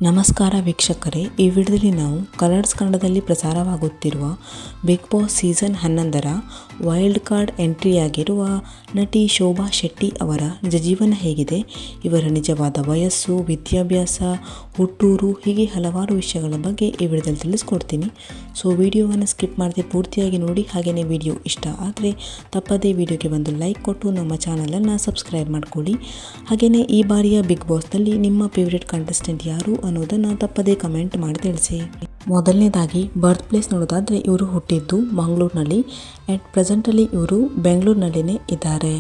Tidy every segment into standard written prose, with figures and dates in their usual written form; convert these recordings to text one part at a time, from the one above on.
ನಮಸ್ಕಾರ ವೀಕ್ಷಕರೇ, ಈ ವಿಡಿಯೋದಲ್ಲಿ ನಾವು ಕಲರ್ಸ್ ಕನ್ನಡದಲ್ಲಿ ಪ್ರಸಾರವಾಗುತ್ತಿರುವ ಬಿಗ್ ಬಾಸ್ ಸೀಸನ್ 11ರ ವೈಲ್ಡ್ ಕಾರ್ಡ್ ಎಂಟ್ರಿಯಾಗಿರುವ ನಟಿ ಶೋಭಾ ಶೆಟ್ಟಿ ಅವರ ನಿಜ ಜೀವನ ಹೇಗಿದೆ, ಇವರ ನಿಜವಾದ ವಯಸ್ಸು, ವಿದ್ಯಾಭ್ಯಾಸ, ಹುಟ್ಟೂರು ಹೀಗೆ ಹಲವಾರು ವಿಷಯಗಳ ಬಗ್ಗೆ ಈ ವಿಡಿಯೋದಲ್ಲಿ ತಿಳಿಸ್ಕೊಡ್ತೀನಿ. ಸೊ ವಿಡಿಯೋವನ್ನು ಸ್ಕಿಪ್ ಮಾಡದೆ ಪೂರ್ತಿಯಾಗಿ ನೋಡಿ. ಹಾಗೆಯೇ ವಿಡಿಯೋ ಇಷ್ಟ ಆದರೆ ತಪ್ಪದೇ ವಿಡಿಯೋಗೆ ಒಂದು ಲೈಕ್ ಕೊಟ್ಟು ನಮ್ಮ ಚಾನಲನ್ನು ಸಬ್ಸ್ಕ್ರೈಬ್ ಮಾಡ್ಕೊಳ್ಳಿ. ಹಾಗೆಯೇ ಈ ಬಾರಿಯ ಬಿಗ್ ಬಾಸ್ನಲ್ಲಿ ನಿಮ್ಮ ಫೇವ್ರೆಟ್ ಕಂಟೆಸ್ಟೆಂಟ್ ಯಾರು ಅನ್ನೋದನ್ನು ತಪ್ಪದೇ ಕಮೆಂಟ್ ಮಾಡಿ ತಿಳಿಸಿ. ಮೊದಲನೇದಾಗಿ ಬರ್ತ್ ಪ್ಲೇಸ್ ನೋಡೋದಾದರೆ ಇವರು ಹುಟ್ಟಿದ್ದು ಮಂಗಳೂರಿನಲ್ಲಿ. ಅಟ್ ಪ್ರೆಸೆಂಟಲ್ಲಿ ಇವರು ಬೆಂಗಳೂರಿನಲ್ಲಿನೇ ಇದ್ದಾರೆ.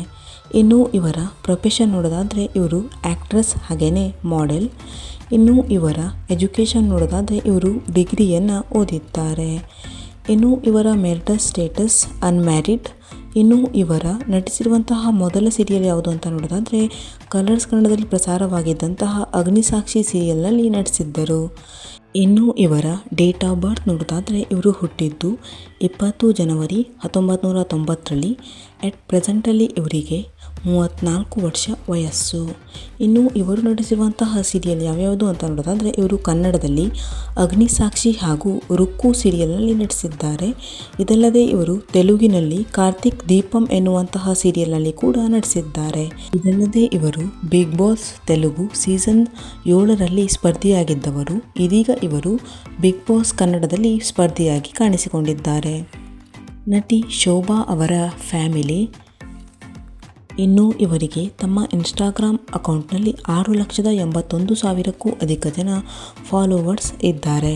ಇನ್ನು ಇವರ ಪ್ರೊಫೆಷನ್ ನೋಡೋದಾದರೆ ಇವರು ಆ್ಯಕ್ಟ್ರೆಸ್ ಹಾಗೆಯೇ ಮಾಡೆಲ್. ಇನ್ನು ಇವರ ಎಜುಕೇಷನ್ ನೋಡೋದಾದರೆ ಇವರು ಡಿಗ್ರಿಯನ್ನು ಓದಿದ್ದಾರೆ. ಇನ್ನು ಇವರ ಮ್ಯಾರಿಟಲ್ ಸ್ಟೇಟಸ್ ಅನ್ಮ್ಯಾರಿಡ್. ಇನ್ನು ಇವರ ನಟಿಸಿರುವಂತಹ ಮೊದಲ ಸೀರಿಯಲ್ ಯಾವುದು ಅಂತ ನೋಡೋದಾದರೆ ಕಲರ್ಸ್ ಕನ್ನಡದಲ್ಲಿ ಪ್ರಸಾರವಾಗಿದ್ದಂತಹ ಅಗ್ನಿಸಾಕ್ಷಿ ಸೀರಿಯಲ್ನಲ್ಲಿ ನಟಿಸಿದ್ದರು. ಇನ್ನು ಇವರ ಡೇಟ್ ಆಫ್ ಬರ್ತ್ ನೋಡೋದಾದರೆ ಇವರು ಹುಟ್ಟಿದ್ದು 20 ಜನವರಿ 1990ರಲ್ಲಿ. ಅಟ್ ಪ್ರೆಸೆಂಟಲ್ಲಿ ಇವರಿಗೆ 34 ವರ್ಷ ವಯಸ್ಸು. ಇನ್ನು ಇವರು ನಟಿಸಿರುವಂತಹ ಸೀರಿಯಲ್ ಯಾವ್ಯಾವುದು ಅಂತ ನೋಡೋದಾದರೆ ಇವರು ಕನ್ನಡದಲ್ಲಿ ಅಗ್ನಿಸಾಕ್ಷಿ ಹಾಗೂ ರುಕ್ಕು ಸೀರಿಯಲ್ನಲ್ಲಿ ನಟಿಸಿದ್ದಾರೆ. ಇದಲ್ಲದೆ ಇವರು ತೆಲುಗಿನಲ್ಲಿ ಕಾರ್ತಿಕ್ ದೀಪಂ ಎನ್ನುವಂತಹ ಸೀರಿಯಲ್ನಲ್ಲಿ ಕೂಡ ನಟಿಸಿದ್ದಾರೆ. ಇದಲ್ಲದೆ ಇವರು ಬಿಗ್ ಬಾಸ್ ತೆಲುಗು ಸೀಸನ್ 7ರಲ್ಲಿ ಸ್ಪರ್ಧಿಯಾಗಿದ್ದವರು. ಇದೀಗ ಇವರು ಬಿಗ್ ಬಾಸ್ ಕನ್ನಡದಲ್ಲಿ ಸ್ಪರ್ಧಿಯಾಗಿ ಕಾಣಿಸಿಕೊಂಡಿದ್ದಾರೆ. ನಟಿ ಶೋಭಾ ಅವರ ಫ್ಯಾಮಿಲಿ. ಇನ್ನು ಇವರಿಗೆ ತಮ್ಮ ಇನ್ಸ್ಟಾಗ್ರಾಮ್ ಅಕೌಂಟ್ನಲ್ಲಿ 6,81,000ಕ್ಕೂ ಅಧಿಕ ಜನ ಫಾಲೋವರ್ಸ್ ಇದ್ದಾರೆ.